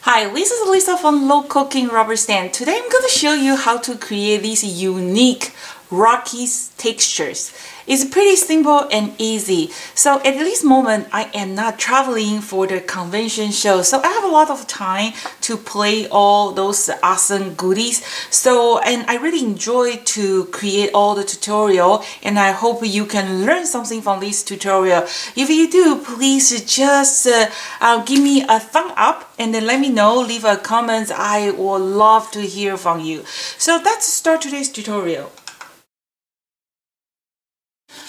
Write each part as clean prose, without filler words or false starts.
Hi, this is Lisa from Low Cooking Rubber Stand. Today I'm going to show you how to create these unique Rockies textures. It's pretty simple and easy. So at this moment, I am not traveling for the convention show. So I have a lot of time to play all those awesome goodies. And I really enjoy to create all the tutorial, and I hope you can learn something from this tutorial. If you do, please just give me a thumb up and then let me know, leave a comment. I would love to hear from you. So let's start today's tutorial.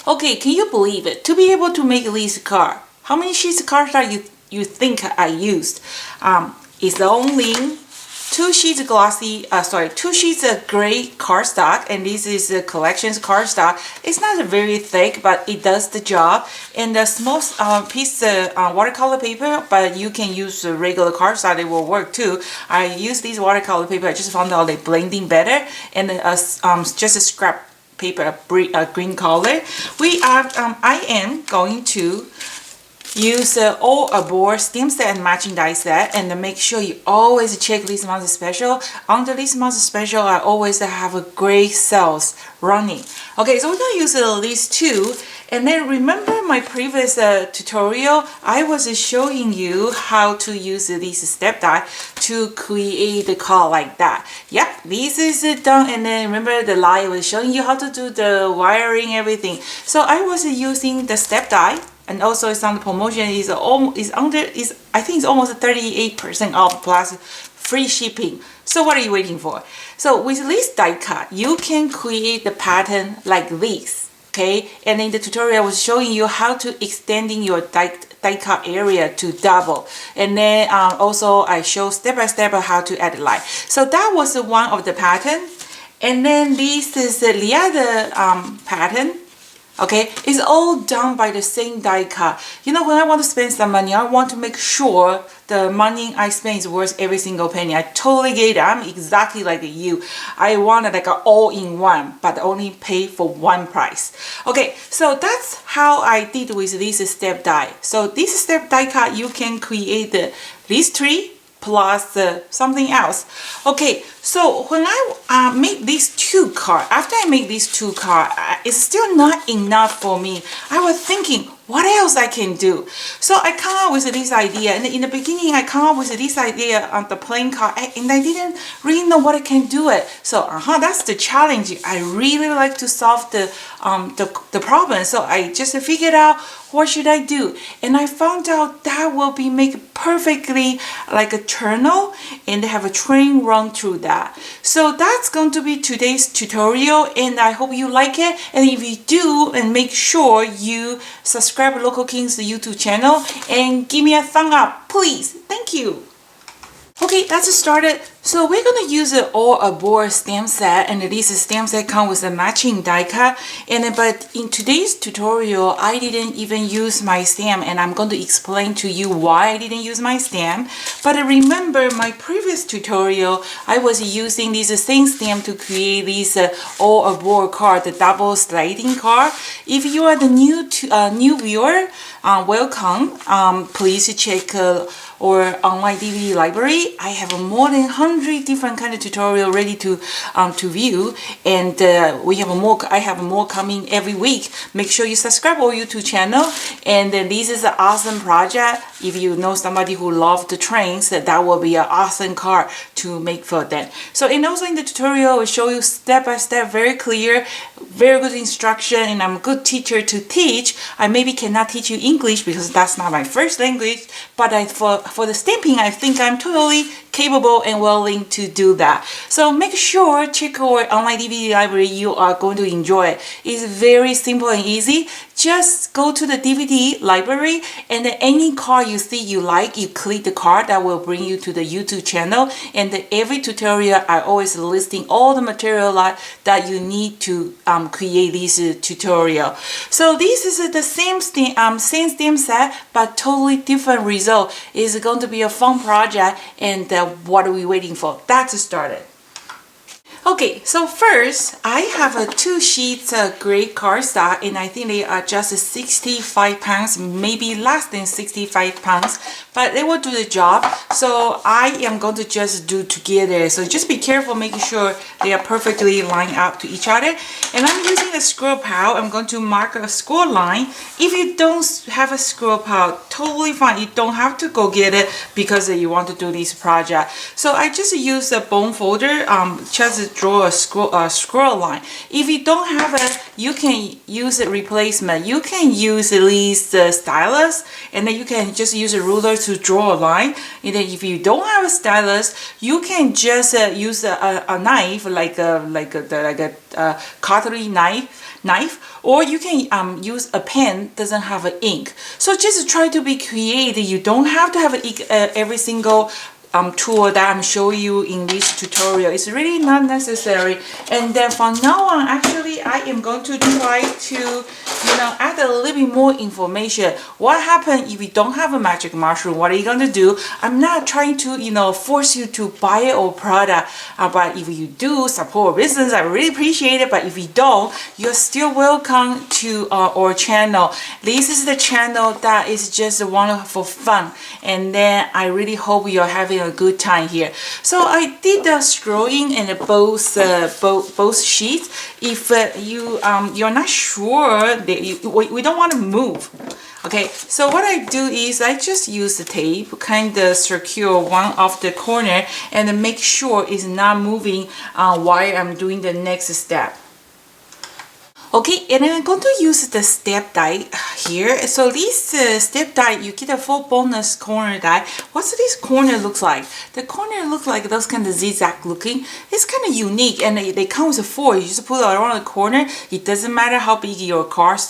Okay, can you believe it? To be able to make this card, how many sheets of cardstock you think I used? It's only two sheets of two sheets of gray cardstock, and this is a collections cardstock. It's not very thick, but it does the job. And a small piece of watercolor paper, but you can use regular cardstock; it will work too. I use these watercolor paper. I just found out they blending better, and just a scrap paper, a green color. I am going to use all aboard stamp set and matching die set, and make sure you always check this month's special. Under this month's special, I always have a great sales running. Okay, so we're gonna use these two. And then remember my previous tutorial, I was showing you how to use this step die to create the card like that. Yep, this is done. And then remember the lie was showing you how to do the wiring, everything. So I was using the step die, and also it's on the promotion. I think it's almost 38% off plus free shipping. So what are you waiting for? So with this die cut, you can create the pattern like this. Okay, and in the tutorial I was showing you how to extending your die cut area to double, and then also I show step by step how to add light. So that was one of the pattern, and then this is the other pattern. Okay, it's all done by the same die cut. You know, when I want to spend some money, I want to make sure the money I spend is worth every single penny. I totally get it. I'm exactly like you. I want it like an all-in-one, but only pay for one price. Okay, so that's how I did with this step die. So this step die cut, you can create these three plus something else. Okay, so when I make these two cards, after I make these two cards, it's still not enough for me. I was thinking, what else I can do? So I come up with this idea, and in the beginning I come up with this idea on the playing card, and I didn't really know what I can do it. So that's the challenge. I really like to solve the problem. So I just figured out what should I do, and I found out that will be make perfectly like a journal, and have a train run through that. So that's going to be today's tutorial, and I hope you like it. And if you do, and make sure you subscribe to Local King's YouTube channel and give me a thumb up, please. Thank you. Okay, let's start it. So we're gonna use an all aboard stamp set, and this stamp set comes with a matching die cut. But in today's tutorial, I didn't even use my stamp, and I'm going to explain to you why I didn't use my stamp. But remember my previous tutorial, I was using this same stamp to create this all aboard card, the double sliding card. If you are the new viewer, welcome. Please check or online DVD library. I have more than 100 different kind of tutorial ready to view, and I have more coming every week. Make sure you subscribe our YouTube channel, and then this is an awesome project. If you know somebody who loves the trains, that will be an awesome card to make for them. So, and also in the tutorial, I will show you step by step, very clear, very good instruction, and I'm a good teacher to teach. I maybe cannot teach you English because that's not my first language, but for the stamping, I think I'm totally capable and willing to do that. So make sure check our online DVD library. You are going to enjoy it. It's very simple and easy. Just go to the DVD library, and then any card you see you like, you click the card that will bring you to the YouTube channel. And every tutorial, I always listing all the material that you need to create this tutorial. So this is the same stamp set, but totally different result. It's going to be a fun project, and what are we waiting for? That's started. Okay, so first I have 2 sheets of gray cardstock, and I think they are just 65 pounds, maybe less than 65 pounds, but they will do the job. So I am going to just do together. So just be careful, making sure they are perfectly lined up to each other. And I'm using a scroll pile. I'm going to mark a score line. If you don't have a scroll pile, totally fine. You don't have to go get it because you want to do this project. So I just use a bone folder, just draw a scroll line. If you don't have it, you can use a replacement. You can use at least the stylus, and then you can just use a ruler to draw a line. And then if you don't have a stylus, you can just use a knife, like a cutlery knife, or you can use a pen doesn't have an ink. So just try to be creative. You don't have to have every single tool that I'm showing you in this tutorial. It's really not necessary. And then from now on, actually, I am going to try to, add a little bit more information. What happens if you don't have a magic mushroom? What are you going to do? I'm not trying to, force you to buy it or product. But if you do support business, I really appreciate it. But if you don't, you're still welcome to our channel. This is the channel that is just wonderful fun. And then I really hope you're having a good time here. So I did the scrolling in both sheets. If you're not sure that we don't want to move. Okay, so what I do is I just use the tape, kind of secure one of the corner and make sure it's not moving while I'm doing the next step. Okay, and I'm going to use the step die here. So this step die, you get a full bonus corner die. What's this corner looks like? The corner looks like those kind of zigzag looking. It's kind of unique, and they come with 4. You just put it around the corner. It doesn't matter how big your car is.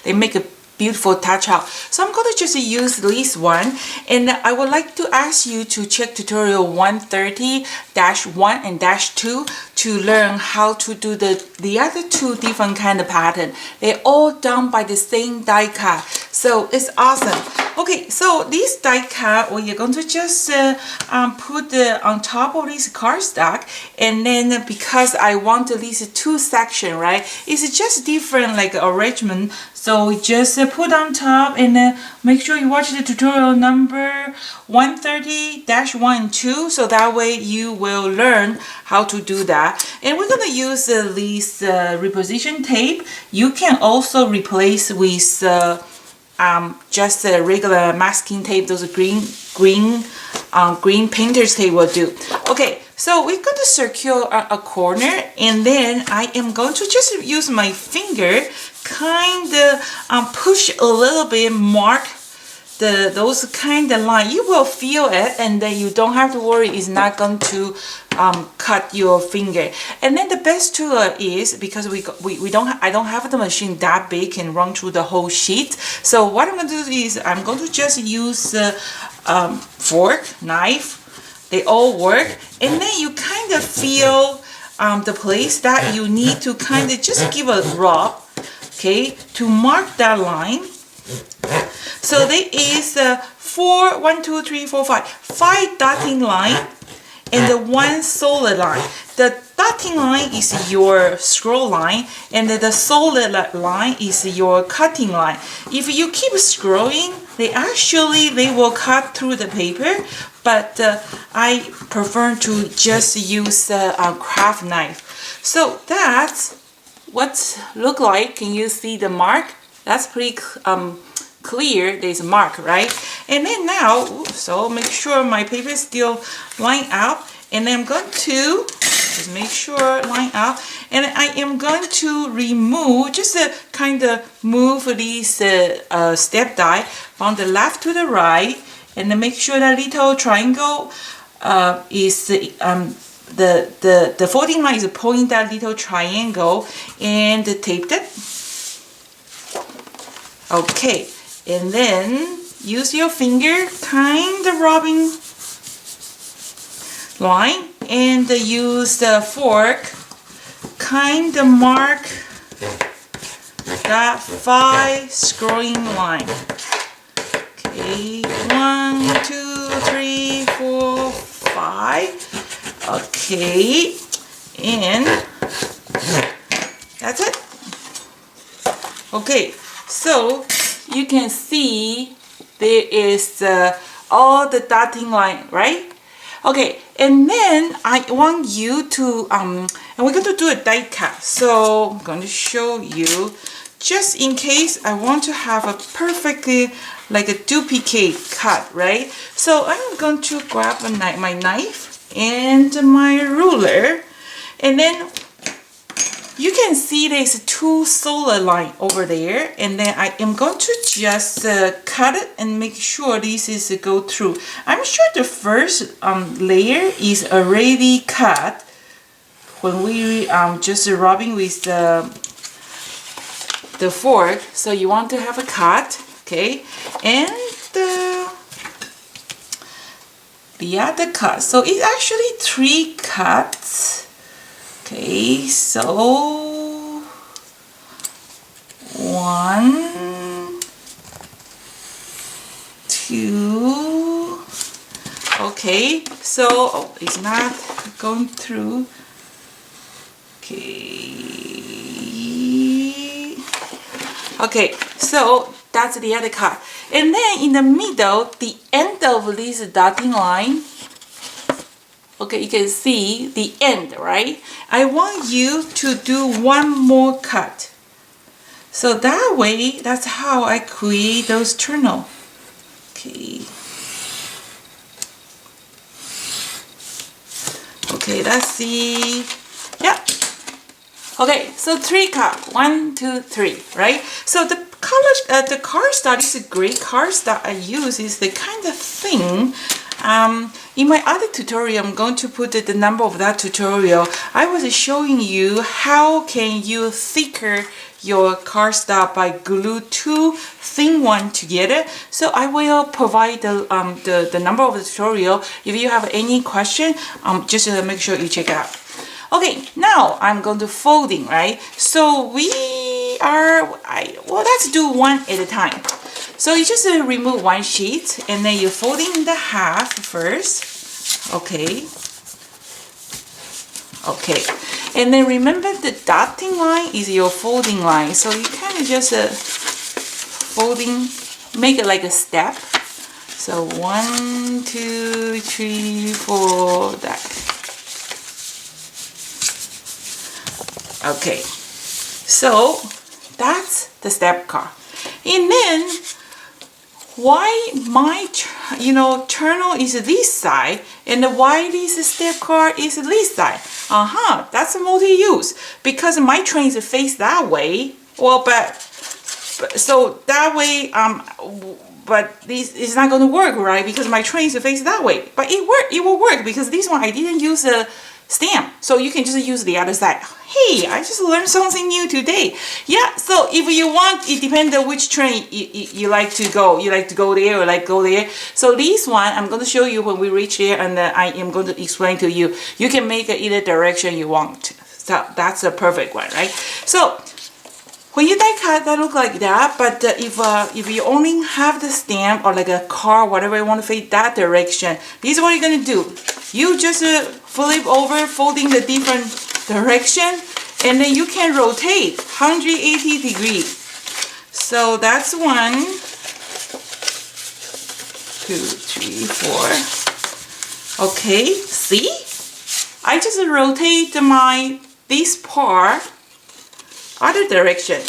They make a beautiful touch up. So I'm going to just use this one, and I would like to ask you to check tutorial 130-1 and -2 to learn how to do the other 2 different kind of pattern. They're all done by the same die cut, so it's awesome. Okay, so this die cut, well, you're going to just put on top of this cardstock, and then because I want these 2 sections, right? It's just different like arrangement. So we just put on top, and then make sure you watch the tutorial number 130-1 and 2, so that way you will learn how to do that. And we're going to use this reposition tape. You can also replace with just a regular masking tape. Those green painter's tape will do. Okay, so we're going to secure a corner, and then I am going to just use my finger, kind of push a little bit, mark those kind of line. You will feel it, and then you don't have to worry it's not going to cut your finger. And then the best tool is, because I don't have the machine that big and run through the whole sheet. So what I'm going to do is I'm going to just use fork, knife. They all work, and then you kind of feel the place that you need to kind of just give a rub, okay, to mark that line. So there is 5 dotting line and the 1 solid line. The dotting line is your scroll line, and the solid line is your cutting line. If you keep scrolling, they will cut through the paper, but I prefer to just use a craft knife. So that's what look like. Can you see the mark? That's pretty clear. There's a mark, right? And then now, so make sure my paper is still lined up, and then I'm going to just make sure line up, and I am going to remove, just kind of move these step die from the left to the right, and then make sure that little triangle is the folding line is pulling that little triangle, and taped it. Okay, and then use your finger, kind of rubbing line, and use the fork, kind of mark that 5 scrolling line. Okay, 1, 2, 3, 4, 5. Okay, and that's it. Okay, so you can see there is all the dotting line, right? Okay, and then I want you to and we're going to do a die cut. So I'm going to show you, just in case I want to have a perfectly like a duplicate cut, right? So I'm going to grab my knife and my ruler, and then you can see there's two solid line over there, and then I am going to just cut it and make sure this is go through. I'm sure the first layer is already cut when we just rubbing with the fork. So you want to have a cut, okay, and the other cut. So it's actually 3 cuts. Okay, so 1, 2. Okay, so it's not going through. Okay, so that's the other cut. And then in the middle, the end of this dotting line, okay, you can see the end, right? I want you to do one more cut. So that way, that's how I create those journal. Okay. Okay, let's see. Yeah. Okay, so 3 cut. 1, 2, 3, right? So the color, the cardstock is a great cardstock I use. Is the kind of thing. In my other tutorial, I'm going to put the number of that tutorial. I was showing you how can you thicker your cardstock by glue 2 thin one together. So I will provide the number of the tutorial. If you have any question, just make sure you check it out. Okay, now I'm going to folding, right? So well, let's do one at a time. So you just remove one sheet, and then you're folding the half first. Okay. Okay. And then remember the dotting line is your folding line. So you kind of just folding, make it like a step. So 1, 2, 3, 4, that. Okay. So that's the step card. And then why my journal is this side and why this step card is this side? That's a multi-use because my train is faced that way. Well, but so that way but this is not going to work, right? Because my train is faced that way. But it will work because this one I didn't use a stamp, so you can just use the other side. Hey, I just learned something new today. Yeah, so if you want, it depends on which train you like to go. You like to go there or like go there. So this one, I'm going to show you when we reach there, and I am going to explain to you. You can make it either direction you want. So that's a perfect one, right? So when you die cut, that look like that. But if you only have the stamp or like a car, whatever you want to face that direction, this is what you're gonna do. You just flip over, folding the different direction, and then you can rotate 180 degrees. So that's 1, 2, 3, 4. Okay, see? I just rotate this part other direction.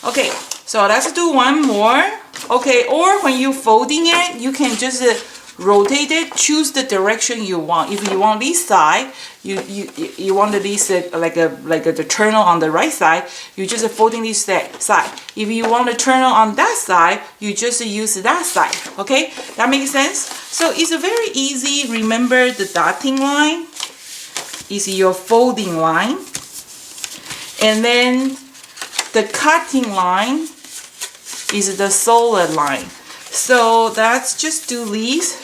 Okay, so let's do one more. Okay, or when you're folding it, you can just rotate it, choose the direction you want. If you want this side, you want this like the journal on the right side, you just folding this side. If you want the journal on that side, you just use that side. Okay, that makes sense. So it's very easy. Remember the dotting line is your folding line, and then the cutting line is the solid line. So let's just do these.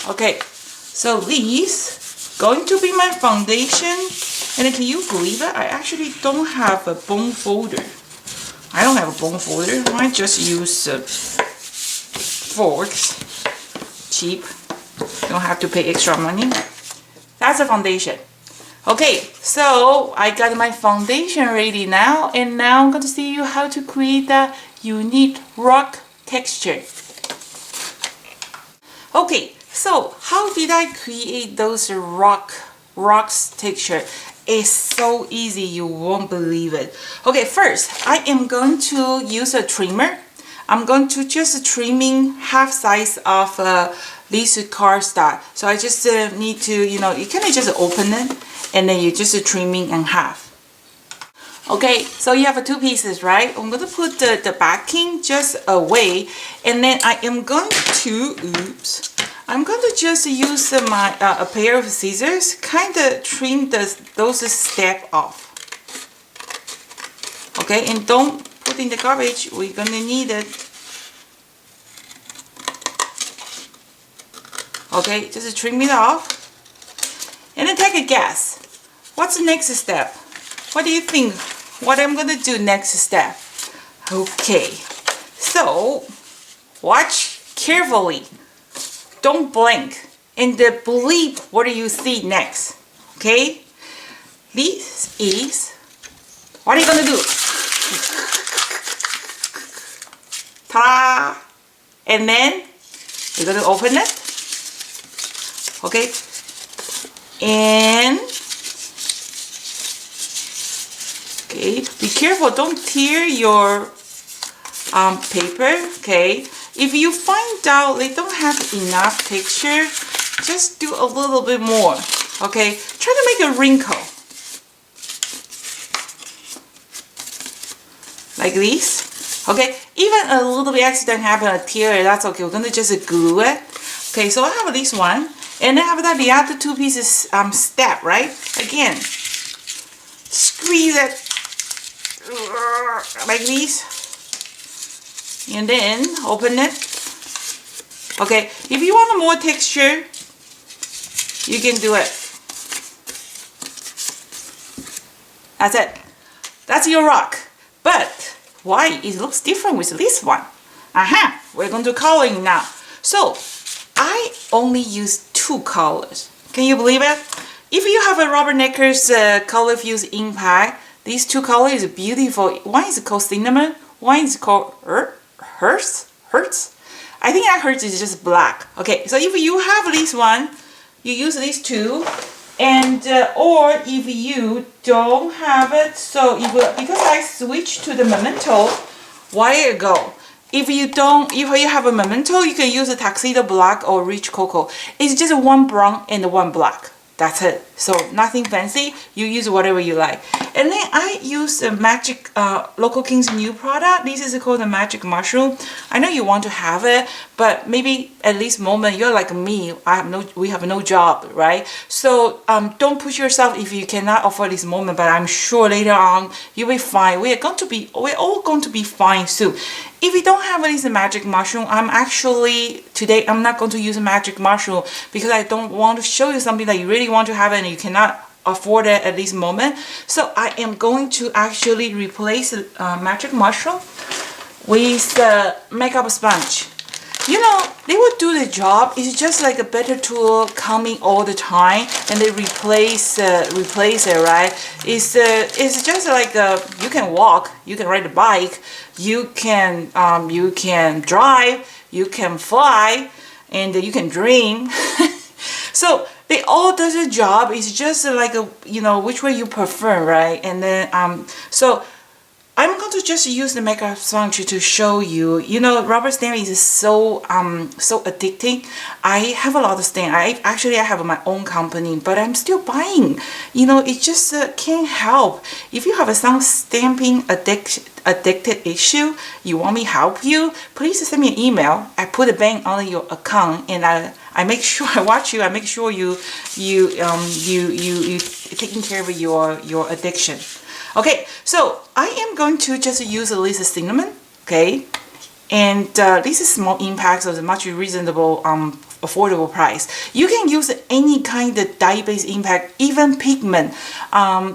Okay, so these going to be my foundation. And can you believe it? I actually don't have a bone folder. I don't have a bone folder. I just use forks. cheap. You don't have to pay extra money. That's the foundation. Okay, so I got my foundation ready now, and now I'm going to see you how to create that unique rock texture. Okay, so how did I create those rocks texture? It's so easy, you won't believe it. Okay, first I am going to use a trimmer. I'm going to just trimming half size of this cardstock. So I just need to, you kind of just open it and then you just trimming in half. Okay, so you have two pieces, right? I'm going to put the backing just away, and then I am going to, I'm going to just use my a pair of scissors, kind of trim those steps off. Okay, and don't put in the garbage. We're going to need it. Okay, just trim it off. And then take a guess. What's the next step? What do you think? What I'm going to do next step? Okay, so watch carefully. Don't blink. And believe what do you see next. Okay? This is, what are you going to do? Ta-da! And then you're going to open it. Okay? And okay, be careful, don't tear your paper. Okay, if you find out they don't have enough texture, just do a little bit more. Okay, try to make a wrinkle like this. Okay, even a little bit accident happen, a tear, that's okay. We're gonna just glue it. Okay, so I have this one, and then after that the other two pieces step, right? Again, squeeze it like this, and then open it. Okay, if you want more texture, you can do it. That's it. That's your rock. But why it looks different with this one? We're going to coloring now. So I only use 2 colors. Can you believe it? If you have a Robert Necker's color fuse impact, these 2 colors is beautiful. One is called cinnamon, one is called Hertz. I think that Hertz is just black. Okay, so if you have this one, you use these 2, and or if you don't have it, so because I switched to the Memento a while ago. If you have a Memento, you can use a Tuxedo Black or Rich Cocoa. It's just one brown and one black. That's it. So nothing fancy. You use whatever you like. And then I use the Magic Local King's new product. This is called the Magic Mushroom. I know you want to have it, but maybe at this moment you're like me. We have no job, right? So don't push yourself if you cannot afford this moment. But I'm sure later on you'll be fine. We're all going to be fine soon. If you don't have this magic mushroom, today I'm not going to use a magic mushroom because I don't want to show you something that you really want to have and you cannot afford it at this moment. So I am going to actually replace magic mushroom with the makeup sponge. You know, they will do the job. It's just like a better tool coming all the time, and they replace it, right? It's just like you can walk, you can ride a bike, you can drive, you can fly, and you can dream. So they all does a job. It's just like which way you prefer, right? And then so I'm going to just use the makeup sponge to show you. You know, rubber stamp is so addicting. I have a lot of stamp. I have my own company, but I'm still buying. You know, it just can't help. If you have some stamping addicted issue, you want me to help you, please send me an email. I put a bank on your account, and I make sure I watch you. I make sure you taking care of your addiction. Okay, so I am going to just use a little cinnamon, okay, and this is small impact, so it's much reasonable affordable price. You can use any kind of dye-based impact, even pigment.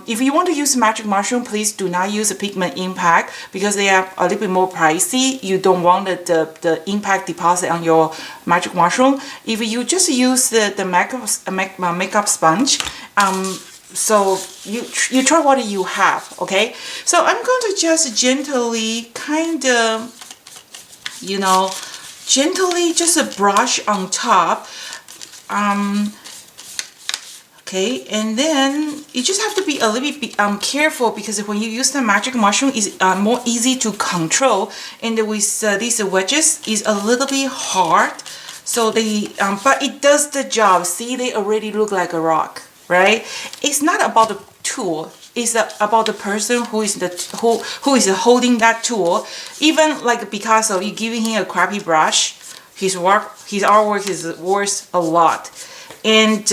If you want to use magic mushroom, please do not use a pigment impact because they are a little bit more pricey. You don't want the impact deposit on your magic mushroom. If you just use the makeup sponge, so you try what you have, okay? So I'm going to just gently kind of, you know, gently just brush on top. Okay, and then you just have to be a little bit careful because when you use the magic mushroom, it's more easy to control, and with these wedges is a little bit hard. So they, but it does the job. See, they already look like a rock, right? It's not about the tool. It's about the person who is who is holding that tool. Even like Picasso, you giving him a crappy brush, his artwork is worth a lot. And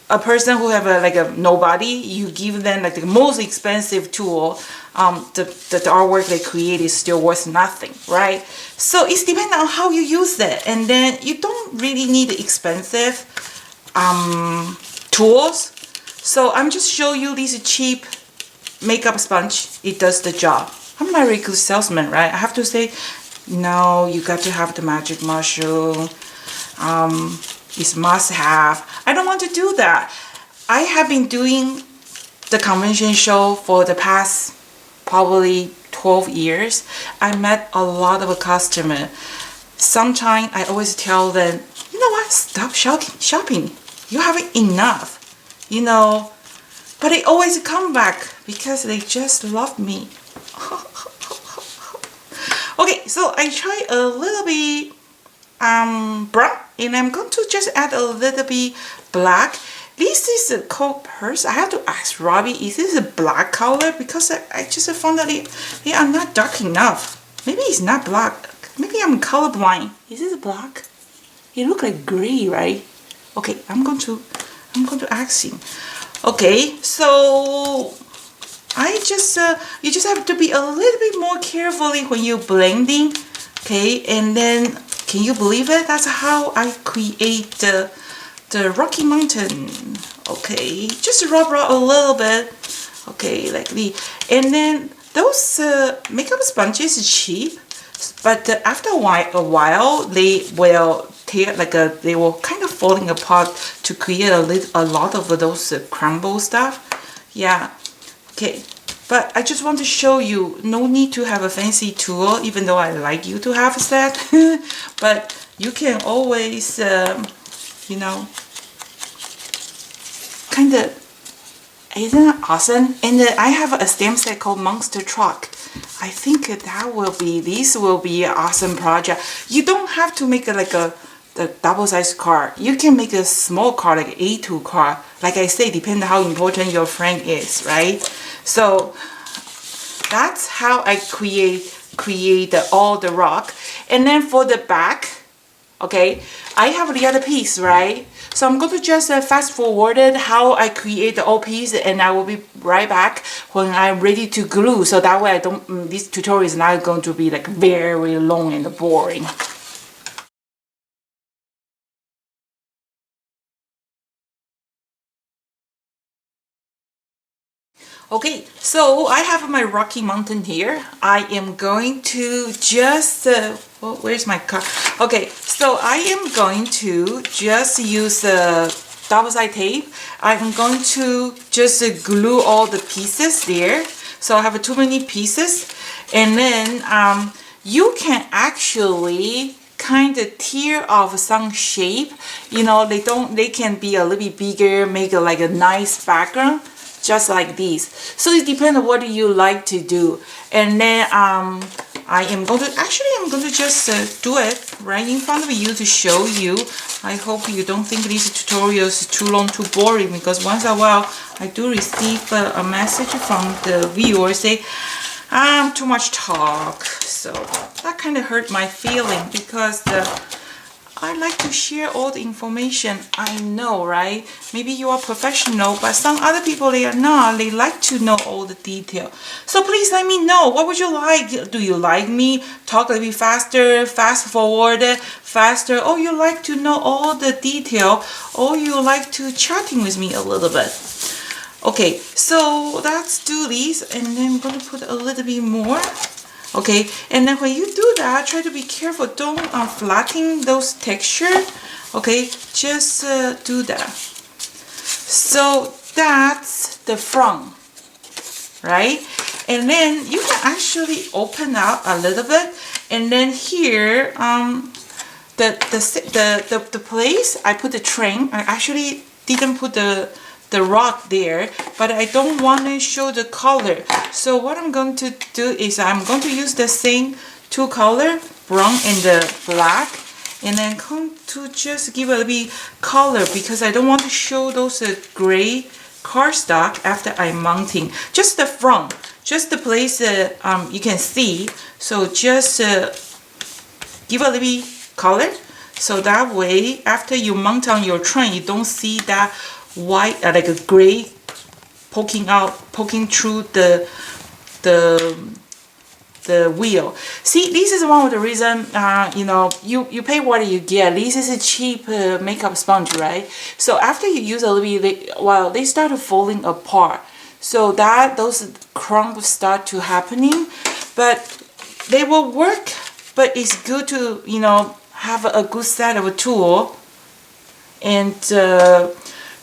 a person who have like a nobody, you give them like the most expensive tool, the artwork they create is still worth nothing, right? So it's depending on how you use it, and then you don't really need expensive tools. So I'm just showing you this cheap makeup sponge. It does the job. I'm not a very good salesman, right? I have to say, no, you got to have the magic mushroom. It's must have. I don't want to do that. I have been doing the convention show for the past probably 12 years. I met a lot of customers. Sometimes I always tell them, you know what, stop shopping. You haven't enough, you know. But they always come back because they just love me. Okay, so I try a little bit brown, and I'm going to just add a little bit black. This is a cold purse. I have to ask Robbie, is this a black color? Because I just found that they are not dark enough. Maybe it's not black. Maybe I'm colorblind. Is this black? It looks like gray, right? Okay, I'm going to ask him. Okay, so I just you just have to be a little bit more carefully when you're blending. Okay, and then can you believe it? That's how I create the Rocky Mountain. Okay, just rub a little bit. Okay, like and then those makeup sponges is cheap, but after a while they will tear, they will kind of falling apart to create a lot of those crumble stuff. Yeah. Okay. But I just want to show you, no need to have a fancy tool, even though I like you to have that. But you can always, you know, kind of, isn't that awesome? And I have a stamp set called Monster Truck. I think this will be an awesome project. You don't have to make it like the double-sized card. You can make a small card, like A2 card. Like I say, depending on how important your friend is, right? So that's how I create all the rock. And then for the back, okay, I have the other piece, right? So I'm going to just fast forward it how I create the whole piece, and I will be right back when I'm ready to glue. So that way this tutorial is not going to be like very long and boring. Okay, so I have my Rocky Mountain here. I am going to just, well, where's my card? Okay, so I am going to just use double-sided tape. I'm going to just glue all the pieces there. So I have too many pieces. And then you can actually kind of tear off some shape. You know, they can be a little bit bigger, make it like a nice background. Just like these. So it depends on what you like to do. And then I'm going to just do it right in front of you to show you. I hope you don't think this tutorial is too long, too boring, because once in a while I do receive a message from the viewer say too much talk. So that kind of hurt my feeling, because I like to share all the information. I know, right? Maybe you are professional, but some other people, they are not. They like to know all the detail. So please let me know. What would you like? Do you like me talk a little bit faster, fast forward, faster? Or you like to know all the detail? Or you like to chatting with me a little bit? Okay, so let's do these, and then I'm going to put a little bit more. Okay, and then when you do that, try to be careful. Don't flatten those texture. Okay, just do that. So that's the front, right? And then you can actually open up a little bit, and then here, the place I put the train. I actually didn't put the rock there, but I don't want to show the color. So what I'm going to do is I'm going to use the same two color, brown and the black, and then come to just give a little bit color because I don't want to show those gray cardstock after I'm mounting. Just the front, just the place you can see. So just give a little bit color, so that way after you mount on your train, you don't see that white like a gray poking through the wheel. See, this is one of the reason you know, you pay what you get. This is a cheap makeup sponge, right? So after you use a little bit, well, they start falling apart, so that those crumbs start to happening, but they will work. But it's good to, you know, have a good set of a tool. And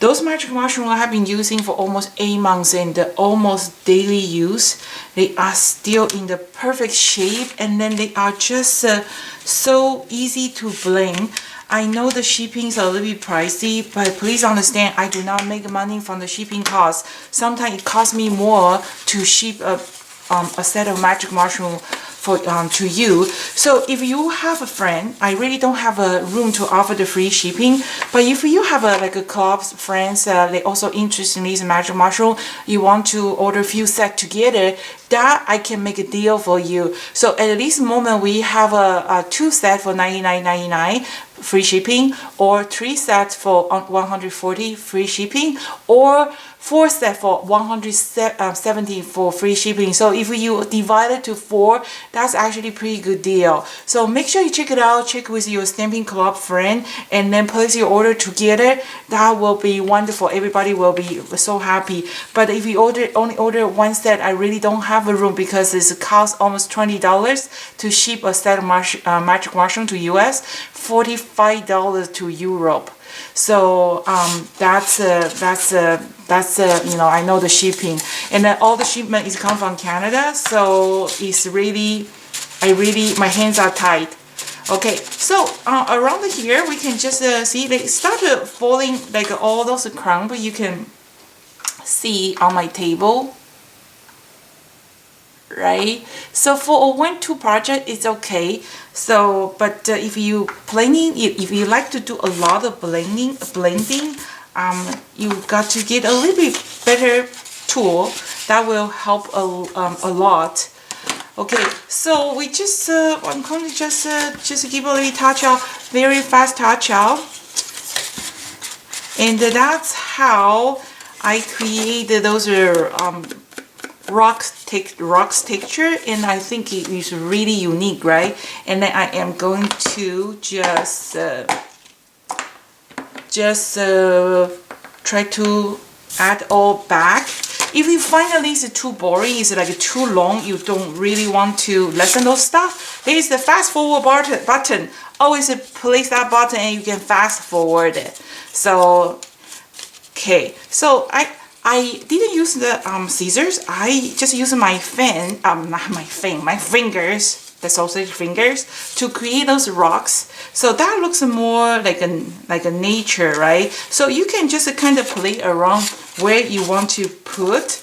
those magic mushrooms I have been using for almost 8 months and almost daily use. They are still in the perfect shape, and then they are just so easy to blend. I know the shipping is a little bit pricey, but please understand, I do not make money from the shipping cost. Sometimes it costs me more to ship a set of magic mushroom for to you. So if you have a friend, I really don't have a room to offer the free shipping, but if you have like a club's friends, they also interested in these magic mushroom, you want to order a few sets together, that I can make a deal for you. So at this moment we have a 2 set for $99.99 free shipping, or 3 sets for $140 free shipping, or 4 sets for $170 for free shipping. So if you divide it to 4, that's actually a pretty good deal. So make sure you check it out, check with your stamping club friend, and then place your order together. That will be wonderful. Everybody will be so happy. But if you only order 1 set, I really don't have a room because it costs almost $20 to ship a set of magic mushroom to US, $45 to Europe. So that's you know, I know the shipping, and then all the shipment is come from Canada, so it's really, my hands are tight. Okay, so around here we can just see they started falling like all those crumbs you can see on my table, right? So for a 1-2 project, it's okay. So, but if you planning, if you like to do a lot of blending, you got to get a little bit better tool that will help a lot. Okay, so we just I'm going to just give a little touch up, very fast touch up, and that's how I created those rocks texture, and I think it is really unique, right? And then I am going to just try to add all back. If you find that this is too boring, it's like too long, you don't really want to lessen those stuff, there is the fast forward button. Always place that button and you can fast forward it. So okay, so I didn't use the scissors. I just used my my fingers, the sausage fingers, to create those rocks. So that looks more like a nature, right? So you can just kind of play around where you want to put,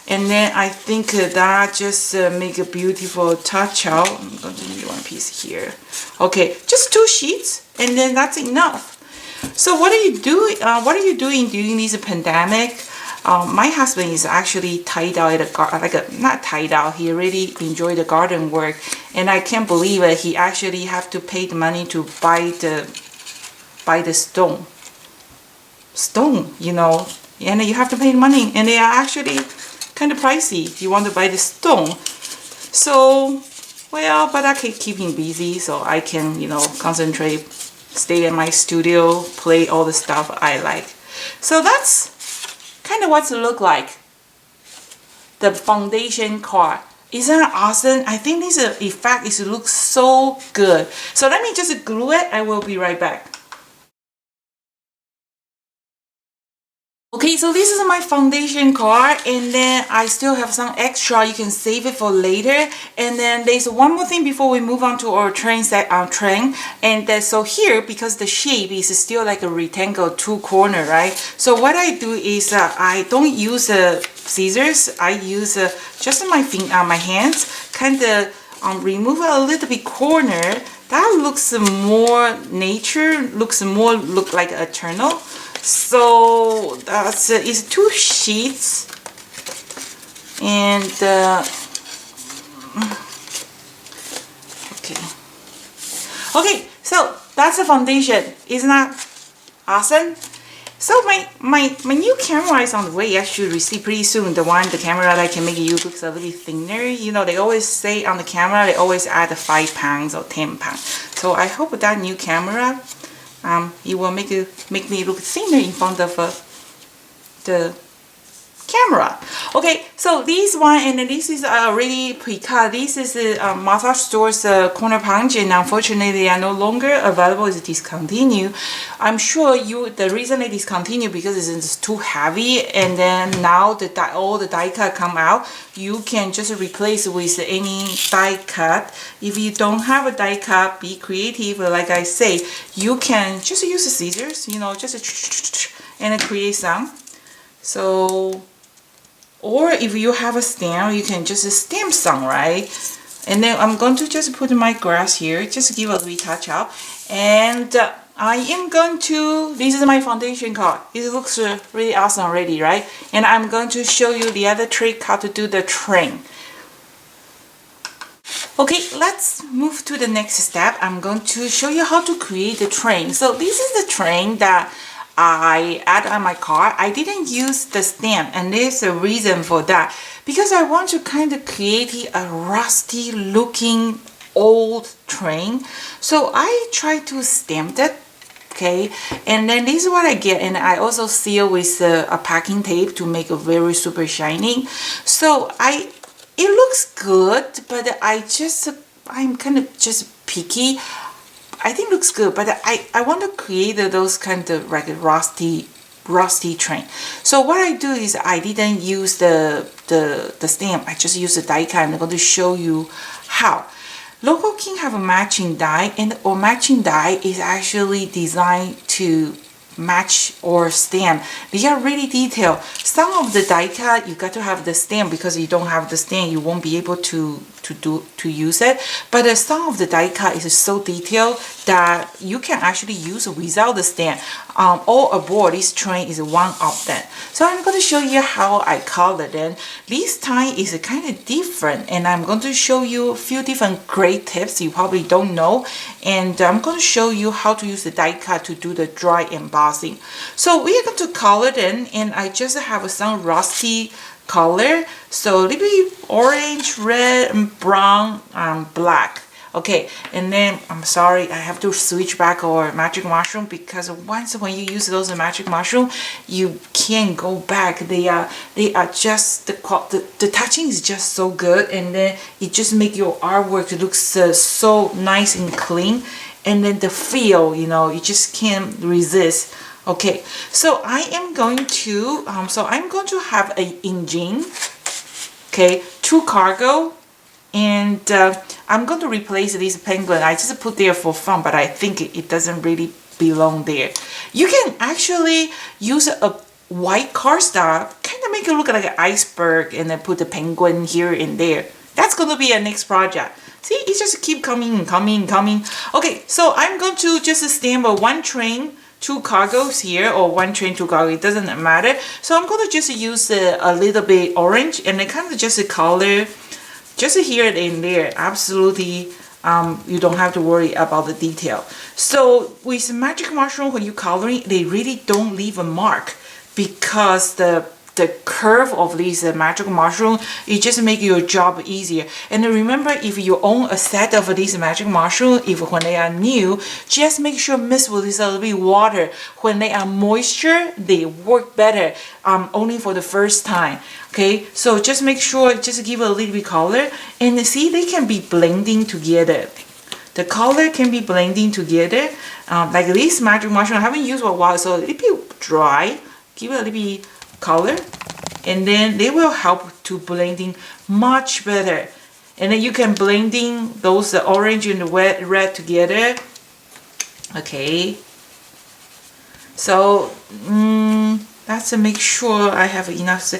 and then I think that just make a beautiful touch out. I'm going to need 1 piece here. Okay, just 2 sheets, and then that's enough. So what are you doing? What are you doing during this pandemic? My husband is actually tied out at not tied out. He really enjoyed the garden work, and I can't believe it. He actually have to pay the money to buy the buy the stone, you know, and you have to pay money, and they are actually kind of pricey if you want to buy the stone. So, well, but I can keep him busy so I can, you know, concentrate, stay in my studio, play all the stuff I like. So that's kind of what it look like. The foundation card. Isn't that awesome? I think this effect looks so good. So let me just glue it. I will be right back. Okay, so this is my foundation card, and then I still have some extra. You can save it for later. And then there's one more thing before we move on to our train and so here, because the shape is still like a rectangle, two corner, right? So what I do is I don't use scissors. I use just my hands, kind of remove a little bit corner. That looks more nature, look like eternal. So that's it's 2 sheets, and okay, so that's the foundation. Isn't that awesome? So my new camera is on the way. I should receive pretty soon. The camera that can make you look a little bit thinner. You know, they always say on the camera they always add 5 pounds or 10 pounds. So I hope that new camera it will make me look thinner in front of the camera. Okay, so this one, and this is already pre-cut. This is Massage Store's corner punch, and unfortunately they are no longer available. It's discontinued. I'm sure the reason they discontinued because it's too heavy, and then now all the die cut come out. You can just replace with any die cut. If you don't have a die cut, be creative. Like I say, you can just use the scissors, you know, just and create some. So, or if you have a stamp, you can just stamp some, right? And then I'm going to just put my grass here, just give a little touch up. And I am going to, this is my foundation card. It looks really awesome already, right? And I'm going to show you the other trick, how to do the train. Okay, let's move to the next step. I'm going to show you how to create the train. So this is the train that I add on my card. I didn't use the stamp, and there's a reason for that. Because I want to kind of create a rusty looking old train. So I try to stamp it. Okay, and then this is what I get, and I also seal with a packing tape to make it very super shiny. So it looks good, but I'm kind of just picky. I think it looks good, but I want to create those kind of like rusty train. So what I do is I didn't use the stamp. I just use the die cut. I'm going to show you how. Local King have a matching die, and our matching die is actually designed to match or stamp. They are really detailed. Some of the die cut you got to have the stamp, because you don't have the stamp you won't be able to use it. But some of the die cut is so detailed that you can actually use without the stamp. All aboard this train is one of them. So I'm going to show you how I color them. This time is kind of different, and I'm going to show you a few different great tips you probably don't know, and I'm going to show you how to use the die cut to do the dry embossing. So we are going to color them, and I just have some rusty color, so a little bit orange, red, and brown, black. Okay, and then I'm sorry, I have to switch back our magic mushroom, because once when you use those magic mushroom, you can't go back. They are just the touching is just so good, and then it just make your artwork look so nice and clean, and then the feel, you know, you just can't resist. Okay, so I am going to have an engine, okay, 2 cargo, and I'm going to replace this penguin. I just put there for fun, but I think it doesn't really belong there. You can actually use a white cardstock, kind of make it look like an iceberg, and then put the penguin here and there. That's going to be a next project. See, it just keep coming. Okay, so I'm going to just stamp a 1 train, 2 cargos here, or 1 train, 2 cargo, it doesn't matter. So I'm going to just use a little bit orange, and then kind of just color just here and there. Absolutely you don't have to worry about the detail. So with magic mushroom, when you coloring, they really don't leave a mark, because the curve of these magic mushroom, it just make your job easier. And remember, if you own a set of these magic mushroom, if when they are new, just make sure mix with this a little bit water. When they are moisture, they work better, only for the first time. Okay, so just make sure, just give it a little bit color, and see, they can be blending together. The color can be blending together. Like this magic mushroom, I haven't used for a while, so a little bit dry. Give it a little bit color, and then they will help to blending much better. And then you can blending those orange and the red together. Okay, so that's to make sure I have enough.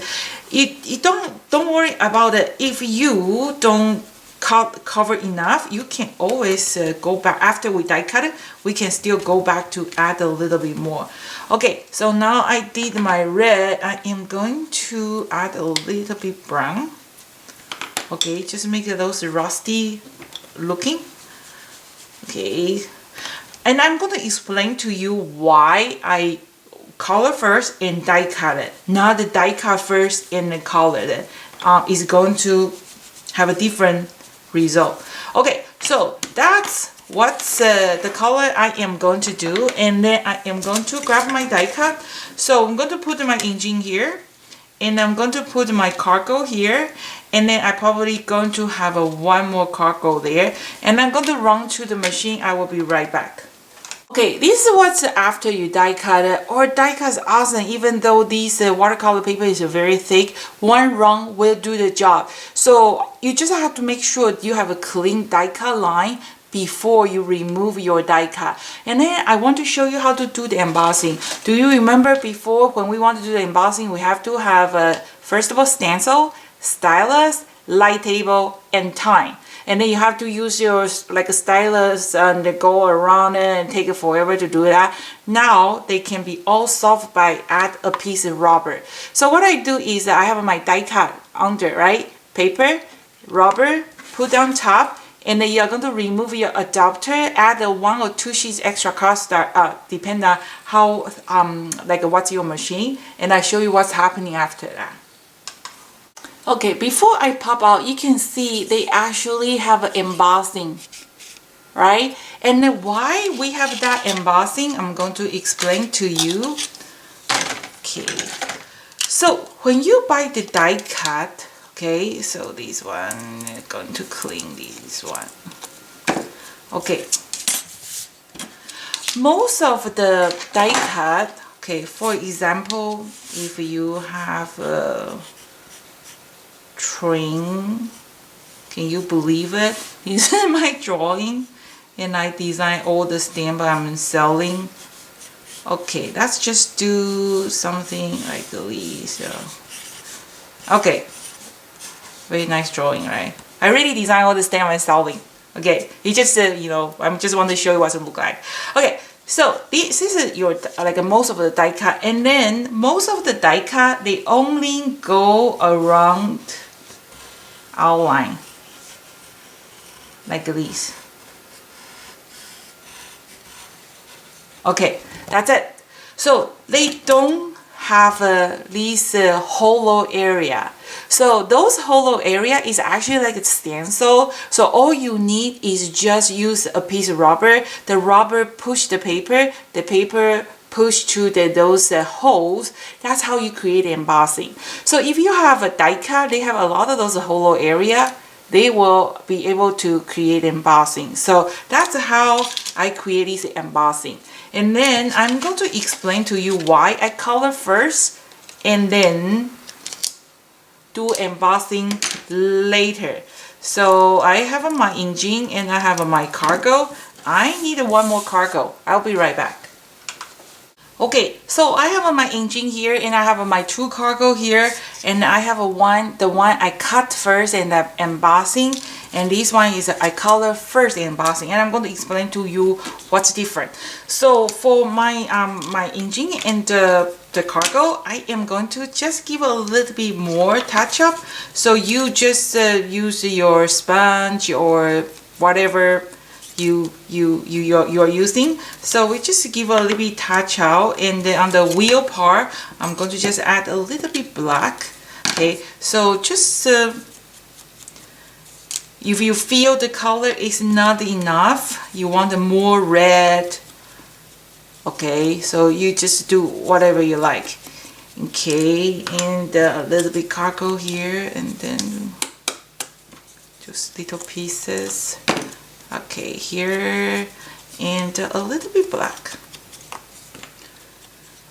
You don't worry about it. If you don't cover enough, you can always go back. After we die cut it, we can still go back to add a little bit more. Okay, so now I did my red. I am going to add a little bit brown. Okay, just make those rusty looking. Okay, and I'm going to explain to you why I color first and die cut it, not the die cut first and then color it. Is going to have a different result. Okay, so that's what's the color I am going to do, and then I am going to grab my die cut. So I'm going to put my engine here, and I'm going to put my cargo here, and then I probably going to have one more cargo there, and I'm going to run to the machine. I will be right back. Okay, this is what's after you die cut it. Or die cut is awesome, even though this watercolor paper is very thick. One run will do the job. So you just have to make sure you have a clean die cut line before you remove your die cut. And then I want to show you how to do the embossing. Do you remember before, when we want to do the embossing, we have to have first of all stencil, stylus, light table, and time. And then you have to use your like a stylus and go around it and take it forever to do that. Now they can be all solved by add a piece of rubber. So what I do is I have my die cut under, right? Paper, rubber, put on top, and then you're going to remove your adapter, add 1 or 2 sheets extra cardstock, depending on how like what's your machine, and I show you what's happening after that. Okay, before I pop out, you can see they actually have embossing, right? And then why we have that embossing, I'm going to explain to you. Okay, so when you buy the die cut, okay, so this one, I'm going to clean this one. Okay, most of the die cut, okay, for example, if you have a train, can you believe it? This is my drawing, and I design all the stamp I'm selling. Okay, let's just do something like this. Okay, very nice drawing, right? I really design all the stamp I'm selling. Okay, it just you know, I just want to show you what it look like. Okay, so this is your like most of the die cut, and then most of the die cut they only go around outline like this. Okay, that's it. So they don't have this hollow area. So those hollow area is actually like a stencil. So all you need is just use a piece of rubber. The rubber push the paper push to those holes. That's how you create embossing. So if you have a die cut, they have a lot of those hollow area. They will be able to create embossing. So that's how I create this embossing. And then I'm going to explain to you why I color first and then do embossing later. So I have my engine and I have my cargo. I need one more cargo. I'll be right back. Okay, so I have my engine here and I have my 2 cargo here, and I have the one I cut first and the embossing, and this one is I color first embossing, and I'm going to explain to you what's different. So for my my engine and the cargo, I am going to just give a little bit more touch up. So you just use your sponge or whatever you're using. So we just give a little bit touch out, and then on the wheel part I'm going to just add a little bit black. Okay, so just if you feel the color is not enough, you want more red, okay, so you just do whatever you like. Okay, and a little bit cargo here, and then just little pieces. Okay, here, and a little bit black.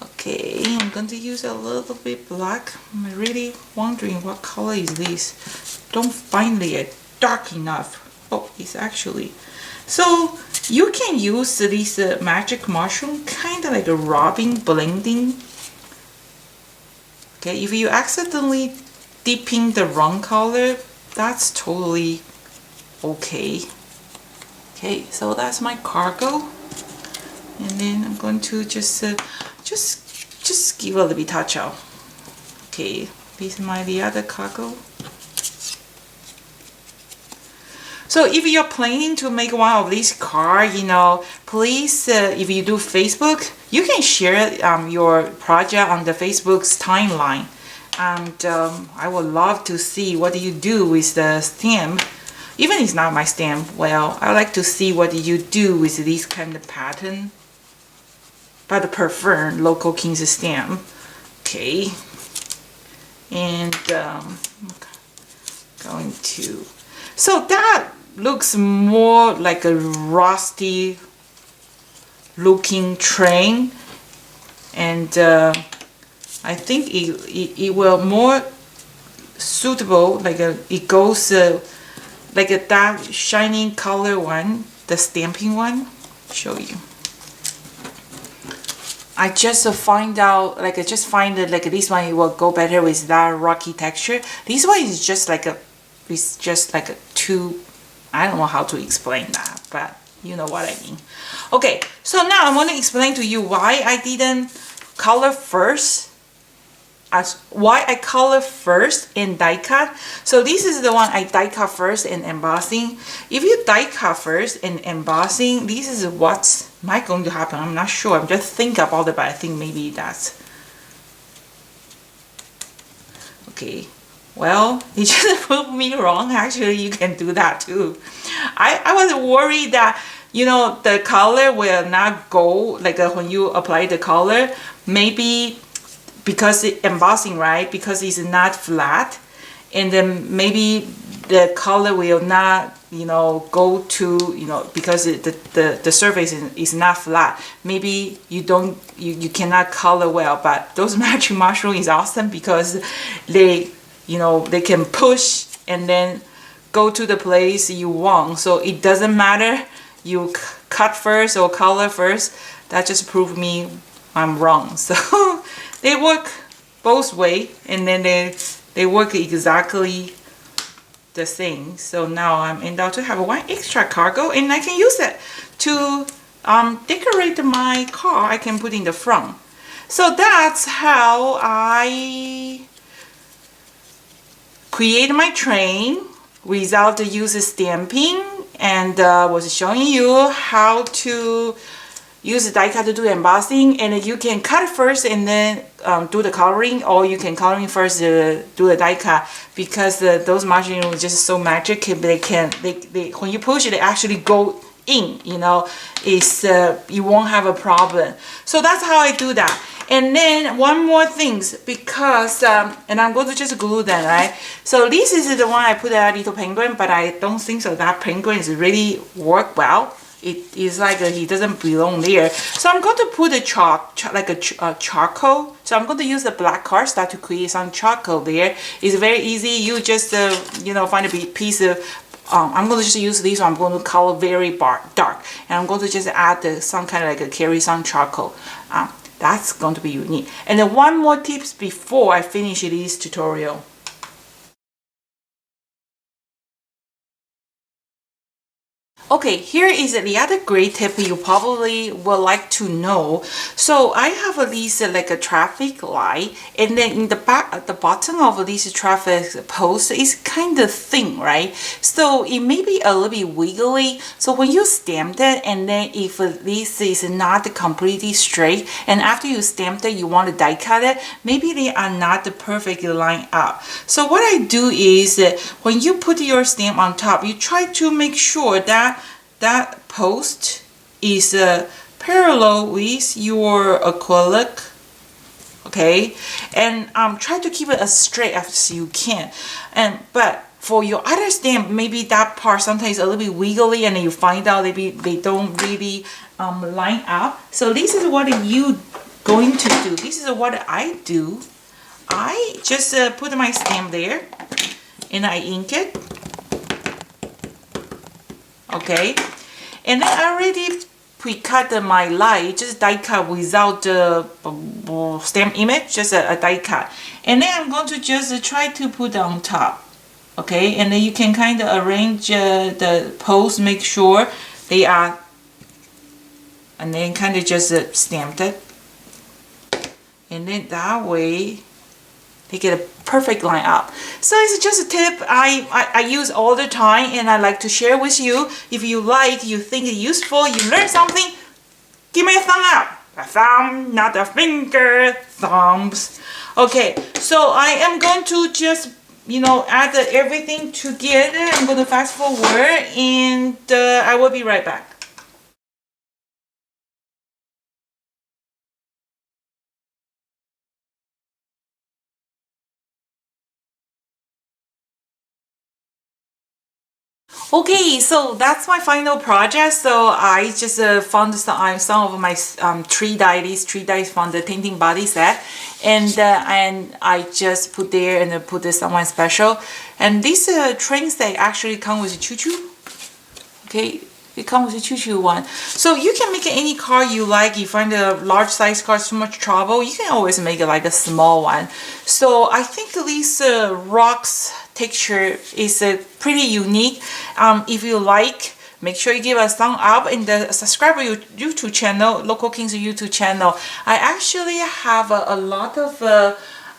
Okay, I'm going to use a little bit black. I'm really wondering what color is this. Don't find it dark enough. Oh, it's actually. So you can use this magic mushroom kind of like a rubbing, blending. Okay, if you accidentally dipping the wrong color, that's totally okay. Okay, so that's my cargo, and then I'm going to just give a little bit touch out. Okay, this is the other cargo. So if you're planning to make one of these cards, you know, please, if you do Facebook, you can share your project on the Facebook's timeline, and I would love to see what you do with the stamp. Even if it's not my stamp, well, I like to see what you do with this kind of pattern. But I prefer local King's stamp. Okay, and going to. So that looks more like a rusty looking train, and I think it will more suitable, like it goes like a dark shining color one, the stamping one. Show you. I just find out, like I just find that like this one, it will go better with that rocky texture. This one is just like a, it's just like a two, I don't know how to explain that, but you know what I mean. Okay, so now I want to explain to you why I didn't color first. Why I color first in die cut. So this is the one I die cut first in embossing. If you die cut first in embossing, this is what's might going to happen. I'm not sure. I'm just thinking about it, but I think maybe that's okay. Well, it just proved me wrong. Actually, you can do that too. I was worried that, you know, the color will not go, like when you apply the color, maybe because it embossing, right? Because it's not flat, and then maybe the color will not, you know, go to, you know, because the surface is not flat. Maybe you don't, you cannot color well. But those magic mushroom is awesome because they, you know, they can push and then go to the place you want. So it doesn't matter you cut first or color first. That just proved me I'm wrong. So they work both ways, and then they work exactly the same. So now I'm endowed to have one extra cargo, and I can use it to decorate my car. I can put in the front. So that's how I create my train without the use stamping, and was showing you how to use the die cut to do embossing, and you can cut first and then do the coloring, or you can coloring first do the die cut, because those mushrooms are just so magic. They when you push it, they actually go in, you know, it's you won't have a problem. So that's how I do that. And then one more things, because and I'm going to just glue them, right? So this is the one I put a little penguin, but I don't think so that penguin is really work well. It is like he doesn't belong there. So I'm going to put a charcoal. So I'm going to use the black cardstock to create some charcoal there. It's very easy. You just you know, find a piece of I'm going to just use this one. I'm going to color very dark, and I'm going to just add some kind of like a carry some charcoal. That's going to be unique. And then one more tips before I finish this tutorial. Okay, here is the other great tip you probably would like to know. So I have at least like a traffic light, and then in the back at the bottom of this traffic post is kind of thin, right? So it may be a little bit wiggly. So when you stamp it, and then if this is not completely straight, and after you stamped it, you want to die cut it, maybe they are not perfectly lined up. So what I do is when you put your stamp on top, you try to make sure that that post is parallel with your acrylic, okay, and try to keep it as straight as you can. And but for your other stamp, maybe that part sometimes a little bit wiggly, and then you find out maybe they don't really line up. So this is what you going to do. This is what I do. I just put my stamp there, and I ink it. Okay, and then I already pre-cut my light, just die cut without the stamp image, just a die cut. And then I'm going to just try to put on top. Okay, and then you can kind of arrange the post, make sure they are, and then kind of just stamp it. And then that way they get a perfect line up. So it's just a tip I use all the time, and I like to share with you. If you like, you think it's useful, you learn something, give me a thumb up. A thumb, not a finger, thumbs. Okay, so I am going to just, you know, add everything together. I'm going to fast forward, and I will be right back. Okay, so that's my final project. So I just found some of my tree dies from the Tinting Body set, and I just put there and put this someone special. And this train set actually come with a choo-choo. Okay, it comes with a choo-choo one. So you can make any card you like. You find a large size card too much trouble, you can always make it like a small one. So I think this rocks texture is pretty unique. If you like, make sure you give a thumb up and subscribe to your YouTube channel, Local Kings YouTube channel. I actually have a lot of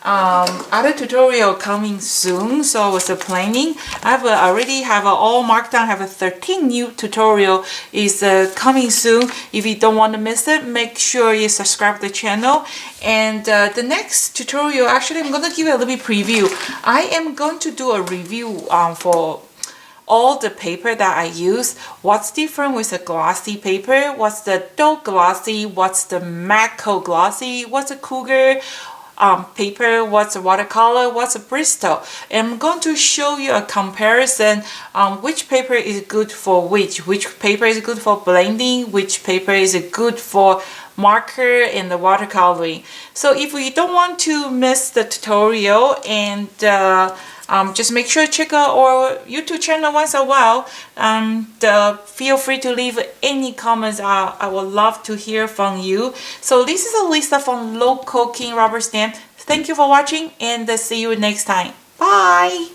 other tutorial coming soon, so I was planning. I already have all marked down. I have a 13 new tutorial is coming soon. If you don't want to miss it, make sure you subscribe to the channel. And the next tutorial, actually, I'm going to give you a little bit preview. I am going to do a review for all the paper that I use. What's different with the glossy paper? What's the dough glossy? What's the Macco glossy? What's a Cougar paper? What's a watercolor? What's a Bristol? And I'm going to show you a comparison on which paper is good for which paper is good for blending, which paper is good for marker and the watercoloring. So if you don't want to miss the tutorial, and just make sure to check out our YouTube channel once in a while. Feel free to leave any comments. I would love to hear from you. So this is Lisa from Local King Rubber Stamp. Thank you for watching, and see you next time. Bye!